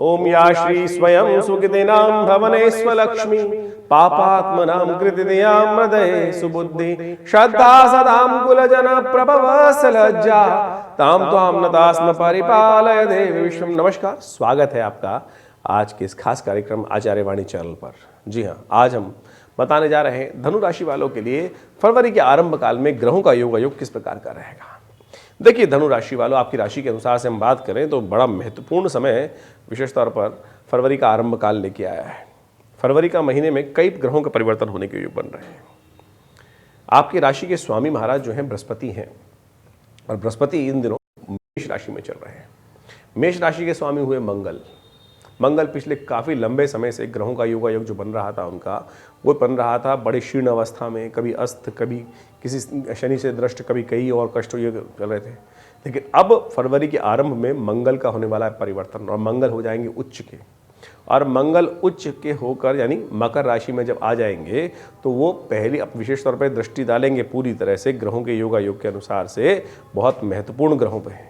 ओम या श्री स्वयं सुकृतिनां भवनेस्वलक्ष्मी पापात्मनां कृतियां हृदये सुबुद्धि श्रद्धा सदां कुलजन प्रभव सलज्जा ताम त्वाम नतास्म परिपालय देव विश्वम। नमस्कार, स्वागत है आपका आज के इस खास कार्यक्रम आचार्य वाणी चैनल पर। जी हाँ, आज हम बताने जा रहे हैं धनु राशि वालों के लिए फरवरी के आरंभ काल में ग्रहों का योग किस प्रकार का रहेगा। देखिए, धनु राशि वालों, आपकी राशि के अनुसार से हम बात करें तो बड़ा महत्वपूर्ण समय विशेष तौर पर फरवरी का आरंभ काल लेके आया है। फरवरी का महीने में कई ग्रहों का परिवर्तन होने के योग बन रहे हैं। आपकी राशि के स्वामी महाराज जो हैं बृहस्पति हैं, और बृहस्पति इन दिनों मेष राशि में चल रहे हैं। मेष राशि के स्वामी हुए मंगल पिछले काफ़ी लंबे समय से ग्रहों का योग जो बन रहा था उनका, वो बन रहा था बड़े क्षीण अवस्था में, कभी अस्त, कभी किसी शनि से दृष्ट, कभी कई और कष्ट ये चल रहे थे। लेकिन अब फरवरी के आरंभ में मंगल का होने वाला है परिवर्तन, और मंगल हो जाएंगे उच्च के, और मंगल उच्च के होकर यानी मकर राशि में जब आ जाएंगे तो वो पहली अब विशेष तौर पर दृष्टि डालेंगे पूरी तरह से ग्रहों के योग के अनुसार से बहुत महत्वपूर्ण ग्रहों पर है।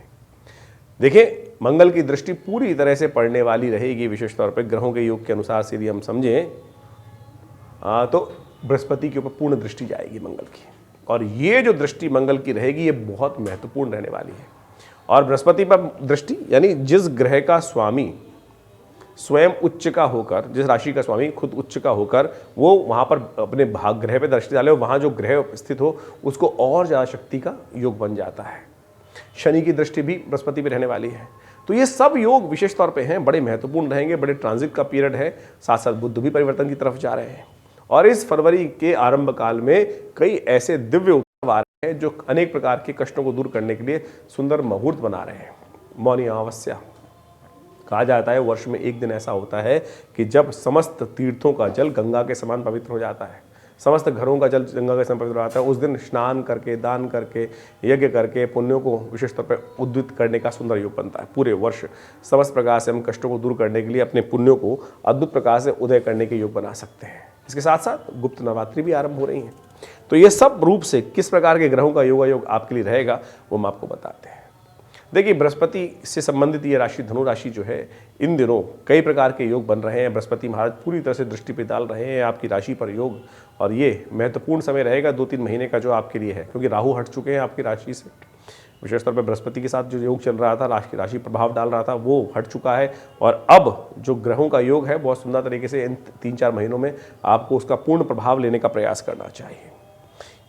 देखिए, मंगल की दृष्टि पूरी तरह से पड़ने वाली रहेगी विशेष तौर पर ग्रहों के योग के अनुसार से। यदि हम समझें तो बृहस्पति के ऊपर पूर्ण दृष्टि जाएगी मंगल की, और ये जो दृष्टि मंगल की रहेगी ये बहुत महत्वपूर्ण रहने वाली है। और बृहस्पति पर दृष्टि यानी जिस ग्रह का स्वामी स्वयं उच्च का होकर, जिस राशि का स्वामी खुद उच्च का होकर वो वहाँ पर अपने भाग ग्रह पे दृष्टि डाले, वहाँ जो ग्रह स्थित हो उसको और ज़्यादा शक्ति का योग बन जाता है। शनि की दृष्टि भी बृहस्पति पे रहने वाली है। तो ये सब योग विशेष तौर पे हैं, बड़े महत्वपूर्ण रहेंगे, बड़े ट्रांजिट का पीरियड है। साथ साथ बुध भी परिवर्तन की तरफ जा रहे हैं, और इस फरवरी के आरंभ काल में कई ऐसे दिव्य उत्सव आ रहे हैं जो अनेक प्रकार के कष्टों को दूर करने के लिए सुंदर मुहूर्त बना रहे हैं। मौनी अमावस्या कहा जाता है, वर्ष में एक दिन ऐसा होता है कि जब समस्त तीर्थों का जल गंगा के समान पवित्र हो जाता है, समस्त घरों का जल गंगा के समान पवित्र हो जाता है। उस दिन स्नान करके, दान करके, यज्ञ करके पुण्यों को विशेष तौर पर उद्दीत करने का सुंदर योग बनता है। पूरे वर्ष समस्त प्रकार से हम कष्टों को दूर करने के लिए अपने पुण्यों को अद्भुत प्रकार से उदय करने के योग बना सकते हैं। इसके साथ साथ गुप्त नवरात्रि भी आरंभ हो रही हैं। तो ये सब रूप से किस प्रकार के ग्रहों का योग आपके लिए रहेगा वो हम आपको बताते हैं। देखिए, बृहस्पति से संबंधित ये राशि धनु राशि जो है, इन दिनों कई प्रकार के योग बन रहे हैं। बृहस्पति महाराज पूरी तरह से दृष्टि पे डाल रहे हैं आपकी राशि पर योग, और ये महत्वपूर्ण समय रहेगा 2-3 महीने का जो आपके लिए है, क्योंकि राहु हट चुके हैं आपकी राशि से। विशेष तौर पर बृहस्पति के साथ जो योग चल रहा था, राशि प्रभाव डाल रहा था, वो हट चुका है, और अब जो ग्रहों का योग है बहुत सुंदर तरीके से इन 3-4 महीनों में आपको उसका पूर्ण प्रभाव लेने का प्रयास करना चाहिए।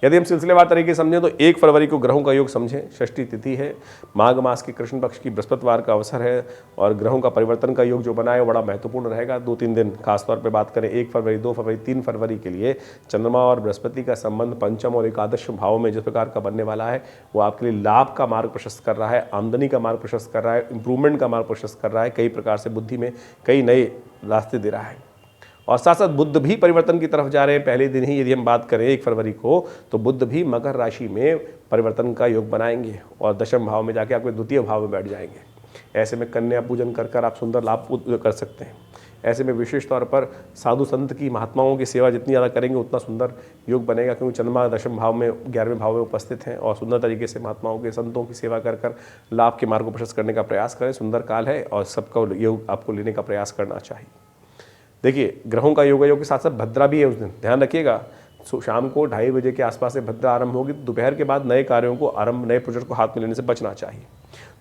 यदि हम सिलसिलेवार तरीके से समझें तो 1 फरवरी को ग्रहों का योग समझें। षष्ठी तिथि है, माघ मास के कृष्ण पक्ष की बृहस्पतिवार का अवसर है, और ग्रहों का परिवर्तन का योग जो बना है बड़ा महत्वपूर्ण रहेगा। 2-3 दिन खासतौर पे बात करें 1 फरवरी, 2 फरवरी, 3 फरवरी के लिए चंद्रमा और बृहस्पति का संबंध पंचम और एकादश भाव में जिस प्रकार का बनने वाला है वो आपके लिए लाभ का मार्ग प्रशस्त कर रहा है, आमदनी का मार्ग प्रशस्त कर रहा है, इंप्रूवमेंट का मार्ग प्रशस्त कर रहा है, कई प्रकार से बुद्धि में कई नए रास्ते दे रहा है। और साथ साथ बुध भी परिवर्तन की तरफ जा रहे हैं। पहले दिन ही यदि हम बात करें 1 फरवरी को, तो बुध भी मकर राशि में परिवर्तन का योग बनाएंगे और दशम भाव में जाके आपके द्वितीय भाव में बैठ जाएंगे। ऐसे में कन्या पूजन कर आप सुंदर लाभ कर सकते हैं। ऐसे में विशेष तौर पर साधु संत की, महात्माओं की सेवा जितनी ज़्यादा करेंगे उतना सुंदर योग बनेगा, क्योंकि चंद्रमा दशम भाव में 11वें भाव में उपस्थित हैं, और सुंदर तरीके से महात्माओं के, संतों की सेवा कर लाभ के मार्ग को प्रशस्त करने का प्रयास करें। सुंदर काल है और सबका योग आपको लेने का प्रयास करना चाहिए। देखिए, ग्रहों का योग के साथ साथ भद्रा भी है उस दिन, ध्यान रखिएगा। शाम को 2:30 बजे के आसपास से भद्रा आरंभ होगी। दोपहर के बाद नए कार्यों को नए प्रोजेक्ट को हाथ में लेने से बचना चाहिए।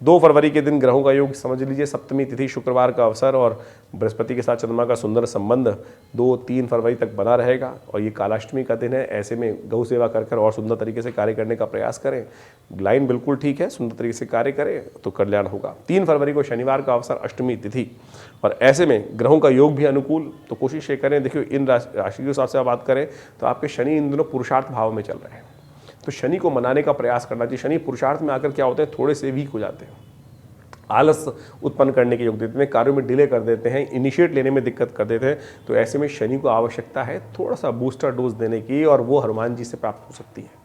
2 फरवरी के दिन ग्रहों का योग समझ लीजिए। सप्तमी तिथि शुक्रवार का अवसर, और बृहस्पति के साथ चंद्रमा का सुंदर संबंध 2-3 फरवरी तक बना रहेगा, और ये कालाष्टमी का दिन है। ऐसे में गौ सेवा कर और सुंदर तरीके से कार्य करने का प्रयास करें। लाइन बिल्कुल ठीक है, सुंदर तरीके से कार्य करें तो कल्याण होगा। 3 फरवरी को शनिवार का अवसर, अष्टमी तिथि, और ऐसे में ग्रहों का योग भी अनुकूल, तो कोशिश ये करें। देखिए, इन राशि के हिसाब से बात करें तो आपके शनि इन दिनों पुरुषार्थ भाव में चल रहे हैं, तो शनि को मनाने का प्रयास करना चाहिए। शनि पुरुषार्थ में आकर क्या होते हैं, थोड़े से वीक हो जाते हैं, आलस उत्पन्न करने के योग देते हैं, कार्यों में डिले कर देते हैं, इनिशिएट लेने में दिक्कत कर देते हैं। तो ऐसे में शनि को आवश्यकता है थोड़ा सा बूस्टर डोज देने की, और वो हनुमान जी से प्राप्त हो सकती है।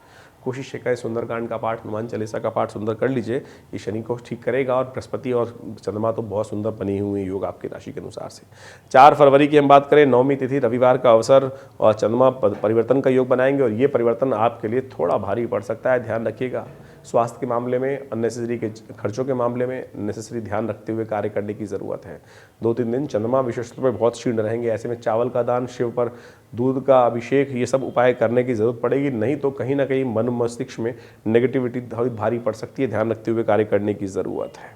कोशिश ये करें, सुंदरकांड का पाठ, हनुमान चालीसा का पाठ सुंदर कर लीजिए, ये शनि को ठीक करेगा। और बृहस्पति और चंद्रमा तो बहुत सुंदर बनी हुई योग आपकी राशि के अनुसार से। 4 फरवरी की हम बात करें, 9वीं तिथि रविवार का अवसर, और चंद्रमा परिवर्तन का योग बनाएंगे, और ये परिवर्तन आपके लिए थोड़ा भारी पड़ सकता है, ध्यान रखिएगा। स्वास्थ्य के मामले में, अननेसेसरी के खर्चों के मामले में नेसेसरी ध्यान रखते हुए कार्य करने की ज़रूरत है। 2-3 दिन चंद्रमा विशेष तौर पर बहुत क्षीण रहेंगे, ऐसे में चावल का दान, शिव पर दूध का अभिषेक, ये सब उपाय करने की ज़रूरत पड़ेगी, नहीं तो कहीं ना कहीं मन मस्तिष्क में नेगेटिविटी थोड़ी भारी पड़ सकती है, ध्यान रखते हुए कार्य करने की ज़रूरत है।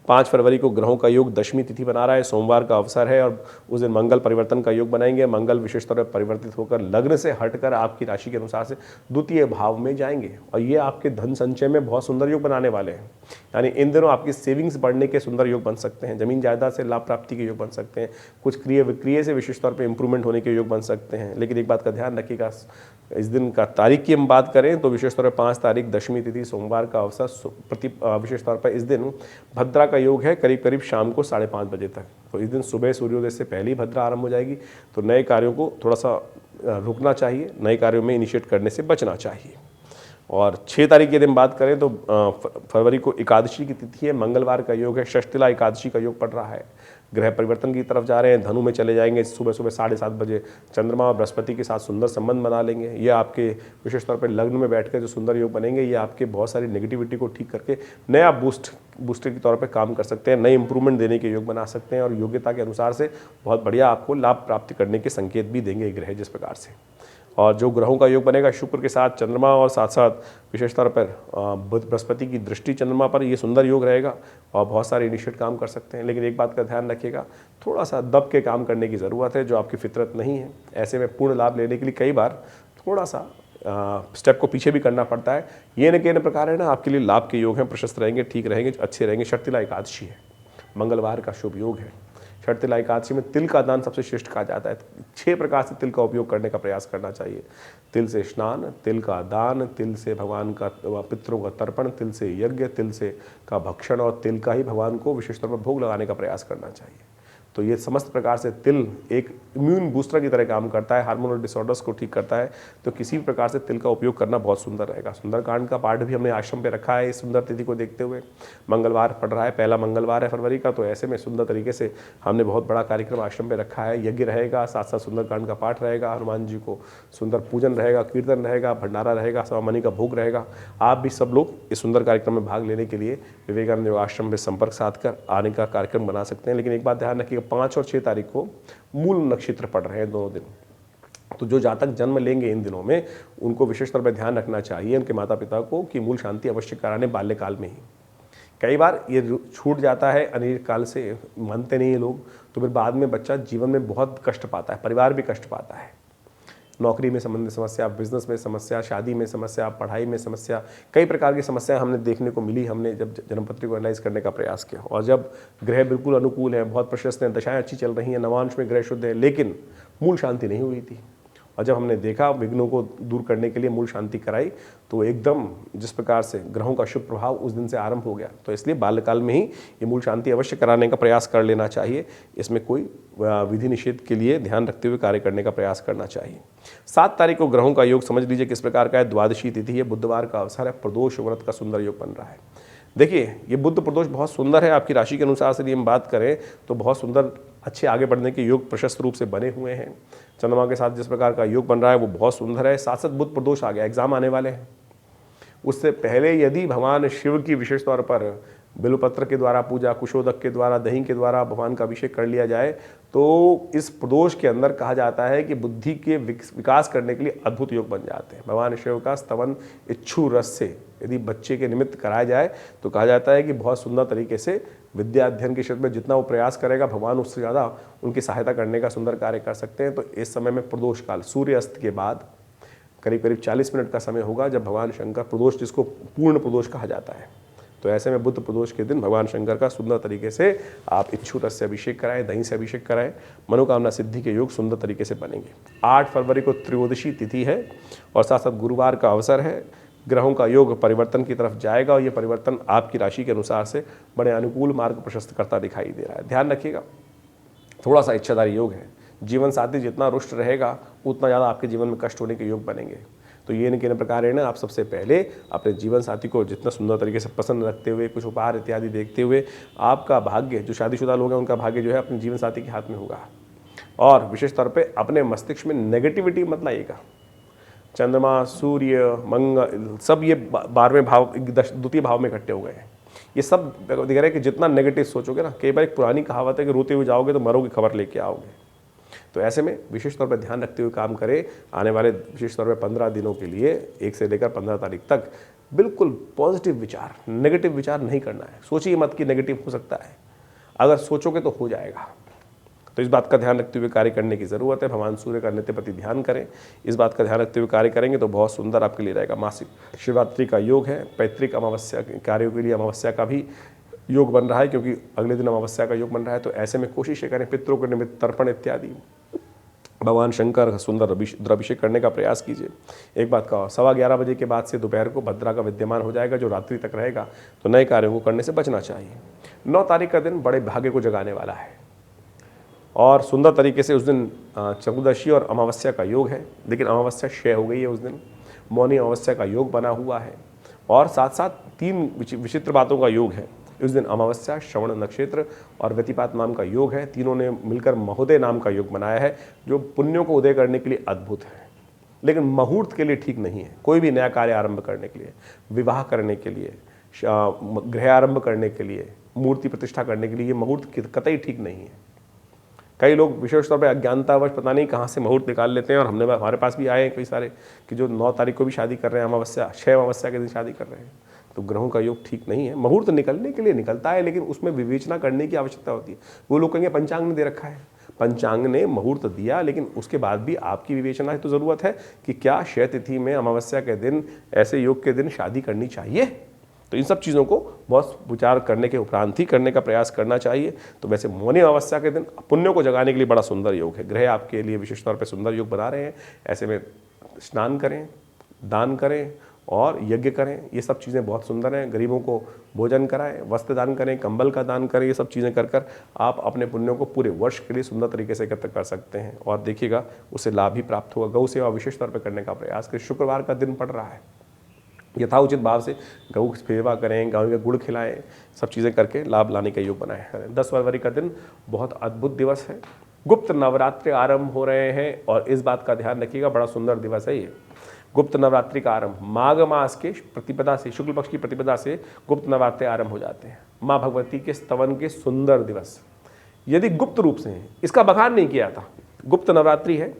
5 फरवरी को ग्रहों का योग दशमी तिथि बना रहा है, सोमवार का अवसर है और उस दिन मंगल परिवर्तन का योग बनाएंगे। मंगल विशेष तौर पर परिवर्तित होकर लग्न से हटकर आपकी राशि के अनुसार से द्वितीय भाव में जाएंगे और ये आपके धन संचय में बहुत सुंदर योग बनाने वाले हैं। यानी इन दिनों आपकी सेविंग्स बढ़ने के सुंदर योग बन सकते हैं, जमीन जायदाद से लाभ प्राप्ति के योग बन सकते हैं, कुछ क्रिय विक्रिय से विशेष तौर पर इंप्रूवमेंट होने के योग बन सकते हैं। लेकिन एक बात का ध्यान रखिएगा, इस दिन का तारीख की हम बात करें तो विशेष तौर पर 5 तारीख दशमी तिथि सोमवार का अवसर विशेष तौर पर इस दिन भद्रा का योग है, करीब करीब शाम को 5:30 बजे तक। तो इस दिन सुबह सूर्योदय से पहले ही भद्रा आरंभ हो जाएगी, तो नए कार्यों को थोड़ा सा रुकना चाहिए, नए कार्यों में इनिशिएट करने से बचना चाहिए। और 6 तारीख के दिन बात करें तो फरवरी को एकादशी की तिथि है, मंगलवार का योग है, षष्टिला एकादशी का योग पड़ रहा है। ग्रह परिवर्तन की तरफ जा रहे हैं, धनु में चले जाएंगे, सुबह सुबह 7:30 बजे चंद्रमा और बृहस्पति के साथ सुंदर संबंध बना लेंगे। ये आपके विशेष तौर पर लग्न में बैठकर जो सुंदर योग बनेंगे, ये आपके बहुत सारी नेगेटिविटी को ठीक करके नया बूस्टर के तौर पे काम कर सकते हैं, नए इंप्रूवमेंट देने के योग बना सकते हैं और योग्यता के अनुसार से बहुत बढ़िया आपको लाभ प्राप्ति करने के संकेत भी देंगे ग्रह जिस प्रकार से। और जो ग्रहों का योग बनेगा शुक्र के साथ चंद्रमा और साथ साथ विशेष तौर पर बृहस्पति की दृष्टि चंद्रमा पर, ये सुंदर योग रहेगा और बहुत सारे इनिशिएट काम कर सकते हैं। लेकिन एक बात का ध्यान रखिएगा, थोड़ा सा दब के काम करने की ज़रूरत है, जो आपकी फितरत नहीं है। ऐसे में पूर्ण लाभ लेने के लिए कई बार थोड़ा सा स्टेप को पीछे भी करना पड़ता है। ये न कहने प्रकार है ना, आपके लिए लाभ के योग हैं, प्रशस्त रहेंगे, ठीक रहेंगे, अच्छे रहेंगे। षष्टिला एकादशी है, मंगलवार का शुभ योग है। षष्टिला एकादशी में तिल का दान सबसे श्रेष्ठ कहा जाता है। 6 प्रकार से तिल का उपयोग करने का प्रयास करना चाहिए। तिल से स्नान, तिल का दान, तिल से भगवान का पितरों का तर्पण, तिल से यज्ञ, तिल से का भक्षण और तिल का ही भगवान को विशेष तौर पर भोग लगाने का प्रयास करना चाहिए। तो ये समस्त प्रकार से तिल एक इम्यून बूस्टर की तरह काम करता है, हार्मोनल डिसऑर्डर्स को ठीक करता है। तो किसी भी प्रकार से तिल का उपयोग करना बहुत सुंदर रहेगा। सुंदरकांड का पाठ भी हमने आश्रम पे रखा है इस सुंदर तिथि को देखते हुए। मंगलवार पड़ रहा है, पहला मंगलवार है फरवरी का, तो ऐसे में सुंदर तरीके से हमने बहुत बड़ा कार्यक्रम आश्रम पे रखा है। यज्ञ रहेगा, साथ साथ सुंदरकांड का पाठ रहेगा, हनुमान जी को सुंदर पूजन रहेगा, कीर्तन रहेगा, भंडारा रहेगा, सवामनी का भोग रहेगा। आप भी सब लोग इस सुंदर कार्यक्रम में भाग लेने के लिए विवेकानंद योग आश्रम में संपर्क साध कर आने का कार्यक्रम बना सकते हैं। लेकिन एक बात ध्यान रखिएगा, 5 और 6 तारीख को मूल नक्षत्र पड़ रहे हैं दोनों दिन। तो जो जातक जन्म लेंगे इन दिनों में, उनको विशेष तौर पर ध्यान रखना चाहिए उनके माता पिता को कि मूल शांति अवश्य कराने बाल्यकाल में ही। कई बार ये छूट जाता है, अनेक काल से मानते नहीं ये लोग, तो फिर बाद में बच्चा जीवन में बहुत कष्ट पाता है, परिवार भी कष्ट पाता है। नौकरी में संबंधित समस्या, बिजनेस में समस्या, शादी में समस्या, पढ़ाई में समस्या, कई प्रकार की समस्याएं हमने देखने को मिली। हमने जब जन्मपत्री को एनालाइज करने का प्रयास किया और जब ग्रह बिल्कुल अनुकूल हैं, बहुत प्रशस्त हैं, दशाएं अच्छी चल रही हैं, नवांश में ग्रह शुद्ध है, लेकिन मूल शांति नहीं हुई थी। और जब हमने देखा विघ्नों को दूर करने के लिए मूल शांति कराई, तो एकदम जिस प्रकार से ग्रहों का शुभ प्रभाव उस दिन से आरंभ हो गया। तो इसलिए बाल्यकाल में ही ये मूल शांति अवश्य कराने का प्रयास कर लेना चाहिए। इसमें कोई विधि निषेध के लिए ध्यान रखते हुए कार्य करने का प्रयास करना चाहिए। 7 तारीख को ग्रहों का योग समझ लीजिए किस प्रकार का है। द्वादशी तिथि है, बुधवार का अवसर है, प्रदोष व्रत का सुंदर योग बन रहा है। देखिए, ये बुध प्रदोष बहुत सुंदर है। आपकी राशि के अनुसार से यदि हम बात करें तो बहुत सुंदर अच्छे आगे बढ़ने के योग प्रशस्त रूप से बने हुए हैं। चंद्रमा के साथ जिस प्रकार का योग बन रहा है वो बहुत सुंदर है। साथ साथ बुध प्रदोष आ गया, एग्जाम आने वाले हैं। उससे पहले यदि भगवान शिव की विशेष तौर पर बिल्वपत्र के द्वारा पूजा, कुशोदक के द्वारा, दही के द्वारा भगवान का अभिषेक कर लिया जाए, तो इस प्रदोष के अंदर कहा जाता है कि बुद्धि के विकास करने के लिए अद्भुत योग बन जाते हैं। भगवान शिव का स्तवन इच्छु रस से यदि बच्चे के निमित्त कराया जाए तो कहा जाता है कि बहुत सुंदर तरीके से विद्या अध्ययन के क्षेत्र में जितना वो प्रयास करेगा, भगवान उससे ज़्यादा उनकी सहायता करने का सुंदर कार्य कर सकते हैं। तो इस समय में प्रदोष काल, सूर्य अस्त के बाद करीब करीब 40 मिनट का समय होगा जब भगवान शंकर प्रदोष, जिसको पूर्ण प्रदोष कहा जाता है, तो ऐसे में बुध प्रदोष के दिन भगवान शंकर का सुंदर तरीके से आप इच्छु रस से अभिषेक कराएं, दही से अभिषेक कराएं, मनोकामना सिद्धि के योग सुंदर तरीके से बनेंगे। 8 फरवरी को त्रयोदशी तिथि है और साथ साथ गुरुवार का अवसर है। ग्रहों का योग परिवर्तन की तरफ जाएगा और ये परिवर्तन आपकी राशि के अनुसार से बड़े अनुकूल मार्ग प्रशस्त करता दिखाई दे रहा है। ध्यान रखिएगा, थोड़ा सा इच्छाधारी योग है। जीवन साथी जितना रुष्ट रहेगा उतना ज़्यादा आपके जीवन में कष्ट होने के योग बनेंगे। तो ये न किन प्रकार है ना, आप सबसे पहले अपने जीवन साथी को जितना सुंदर तरीके से पसंद रखते हुए, कुछ उपहार इत्यादि देखते हुए, आपका भाग्य, जो शादीशुदा लोग हैं उनका भाग्य जो है अपने जीवन साथी के हाथ में होगा। और विशेष तौर पे अपने मस्तिष्क में नेगेटिविटी मत लाइएगा। चंद्रमा, सूर्य, मंगल सब ये 12वें भाव, द्वितीय भाव में इकट्ठे हो गए हैं। ये सब दिख रहा है कि जितना नेगेटिव सोचोगे ना, कई बार एक पुरानी कहावत है कि रोते हुए जाओगे तो मरोगे खबर लेके आओगे। तो ऐसे में विशेष तौर पर ध्यान रखते हुए काम करें। आने वाले विशेष तौर पर 15 दिनों के लिए 1 से लेकर 15 तारीख तक बिल्कुल पॉजिटिव विचार, नेगेटिव विचार नहीं करना है। सोचिए मत कि नेगेटिव हो सकता है, अगर सोचोगे तो हो जाएगा। तो इस बात का ध्यान रखते हुए कार्य करने की ज़रूरत है। भगवान सूर्य का नित्य प्रति ध्यान करें। इस बात का ध्यान रखते हुए कार्य करेंगे तो बहुत सुंदर आपके लिए रहेगा। मासिक शिवरात्रि का योग है। पैतृक अमावस्या कार्यों के लिए अमावस्या का भी योग बन रहा है, क्योंकि अगले दिन अमावस्या का योग बन रहा है। तो ऐसे में कोशिश करें पितरों के निमित्त तर्पण इत्यादि, भगवान शंकर का सुंदर रुद्राभिषेक करने का प्रयास कीजिए। एक बात का 11:15 बजे के बाद से दोपहर को भद्रा का विद्यमान हो जाएगा, जो रात्रि तक रहेगा, तो नए कार्यों को करने से बचना चाहिए। 9 तारीख का दिन बड़े भाग्य को जगाने वाला है और सुंदर तरीके से उस दिन चतुर्दशी और अमावस्या का योग है, लेकिन अमावस्या क्षय हो गई है उस दिन। मौनी अमावस्या का योग बना हुआ है और साथ साथ 3 विचित्र बातों का योग है उस दिन। अमावस्या, श्रवण नक्षत्र और व्यतिपात नाम का योग है। तीनों ने मिलकर महोदय नाम का योग बनाया है, जो पुण्यों को उदय करने के लिए अद्भुत है, लेकिन मुहूर्त के लिए ठीक नहीं है। कोई भी नया कार्य आरंभ करने के लिए, विवाह करने के लिए, गृह आरंभ करने के लिए, मूर्ति प्रतिष्ठा करने के लिए ये मुहूर्त कतई ठीक नहीं है। कई लोग विशेष तौर पर अज्ञानतावश पता नहीं कहाँ से मुहूर्त निकाल लेते हैं, और हमारे पास भी आए हैं कई सारे कि जो 9 तारीख को भी शादी कर रहे हैं, अमावस्या 6 अमावस्या के दिन शादी कर रहे हैं। तो ग्रहों का योग ठीक नहीं है। मुहूर्त निकलने के लिए निकलता है, लेकिन उसमें विवेचना करने की आवश्यकता होती है। वो लोग कहेंगे पंचांग ने दे रखा है, पंचांग ने मुहूर्त दिया, लेकिन उसके बाद भी आपकी विवेचना तो ज़रूरत है कि क्या क्षय तिथि में अमावस्या के दिन, ऐसे योग के दिन शादी करनी चाहिए। तो इन सब चीज़ों को बहुत विचार करने के उपरांत ही करने का प्रयास करना चाहिए। तो वैसे मौनी अमावस्या के दिन पुण्यों को जगाने के लिए बड़ा सुंदर योग है। ग्रह आपके लिए विशेष तौर पर सुंदर योग बना रहे हैं। ऐसे में स्नान करें, दान करें और यज्ञ करें। ये सब चीज़ें बहुत सुंदर हैं। गरीबों को भोजन कराएं, वस्त्र दान करें, कंबल का दान करें। ये सब चीज़ें कर कर आप अपने पुण्यों को पूरे वर्ष के लिए सुंदर तरीके से एकत्र कर सकते हैं और देखिएगा उससे लाभ भी प्राप्त होगा। गौ सेवा विशेष तौर पर करने का प्रयास करें। शुक्रवार का दिन पड़ रहा है, यथाउचित भाव से गौ की सेवा करें, गाँव का गुड़ खिलाएं, सब चीज़ें करके लाभ लाने का योग बनाए करें। 10 फरवरी का दिन बहुत अद्भुत दिवस है। गुप्त नवरात्रि आरंभ हो रहे हैं और इस बात का ध्यान रखिएगा, बड़ा सुंदर दिवस है ये। गुप्त नवरात्रि का आरंभ माघ मास के प्रतिपदा से, शुक्ल पक्ष की प्रतिपदा से गुप्त नवरात्रि आरंभ हो जाते हैं। माँ भगवती के स्तवन के सुंदर दिवस यदि गुप्त रूप से हैं, इसका बखान नहीं किया था, गुप्त नवरात्रि है।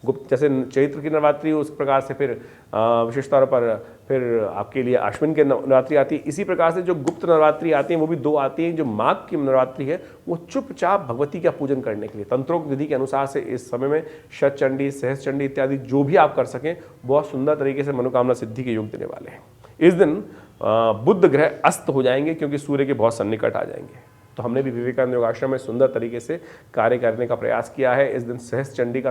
गुप्त जैसे चैत्र की नवरात्रि उस प्रकार से फिर विशेष तौर पर फिर आपके लिए आश्विन की नवरात्रि आती है। इसी प्रकार से जो गुप्त नवरात्रि आती हैं वो भी 2 आती हैं। जो माघ की नवरात्रि है वो चुपचाप भगवती का पूजन करने के लिए तंत्रोक्त विधि के अनुसार से इस समय में शतचंडी, सहस्रचंडी इत्यादि जो भी आप कर सकें, बहुत सुंदर तरीके से मनोकामना सिद्धि के योग देने वाले हैं। इस दिन बुध ग्रह अस्त हो जाएंगे क्योंकि सूर्य के बहुत सन्निकट आ जाएंगे। तो हमने भी विवेकानंद योगाश्रम में सुंदर तरीके से कार्य करने का प्रयास किया है। इस दिन सहस्रचंडी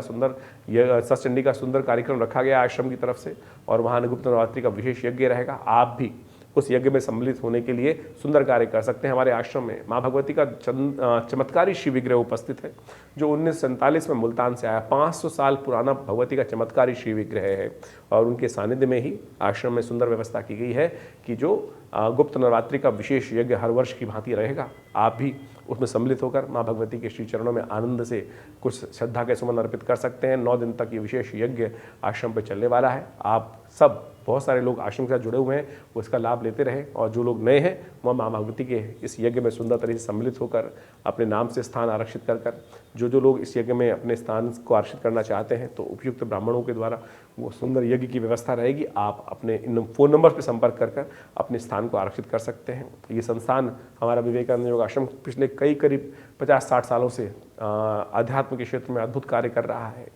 का सुंदर कार्यक्रम रखा गया आश्रम की तरफ से और वहाँ गुप्त नवरात्रि का विशेष यज्ञ रहेगा। आप भी उस यज्ञ में सम्मिलित होने के लिए सुंदर कार्य कर सकते हैं। हमारे आश्रम में माँ भगवती का चमत्कारी शिव विग्रह उपस्थित है, जो 1947 में मुल्तान से आया। 500 साल पुराना भगवती का चमत्कारी शिव विग्रह है और उनके सानिध्य में ही आश्रम में सुंदर व्यवस्था की गई है कि जो गुप्त नवरात्रि का विशेष यज्ञ हर वर्ष की भांति रहेगा। आप भी उसमें सम्मिलित होकर माँ भगवती के श्री चरणों में आनंद से कुछ श्रद्धा के सुमन अर्पित कर सकते हैं। 9 दिन तक ये विशेष यज्ञ आश्रम पर चलने वाला है। आप सब, बहुत सारे लोग आश्रम के साथ जुड़े हुए हैं, वो इसका लाभ लेते रहे और जो लोग नए हैं वह माँ भगवती के इस यज्ञ में सुंदर तरीके से सम्मिलित होकर अपने नाम से स्थान आरक्षित कर जो लोग इस यज्ञ में अपने स्थान को आरक्षित करना चाहते हैं तो उपयुक्त ब्राह्मणों के द्वारा वो सुंदर यज्ञ की व्यवस्था रहेगी। आप अपने इन फ़ोन नंबर पर संपर्क कर अपने स्थान को आरक्षित कर सकते हैं। ये संस्थान हमारा विवेकानंद योग आश्रम पिछले करीब 50-60 सालों से अध्यात्म के क्षेत्र में अद्भुत कार्य कर रहा है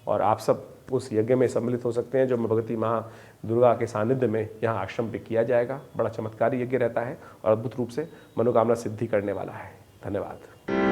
और आप सब उस यज्ञ में सम्मिलित हो सकते हैं जो भगवती माँ दुर्गा के सानिध्य में यहाँ आश्रम पे किया जाएगा। बड़ा चमत्कारी यज्ञ रहता है और अद्भुत रूप से मनोकामना सिद्धि करने वाला है। धन्यवाद।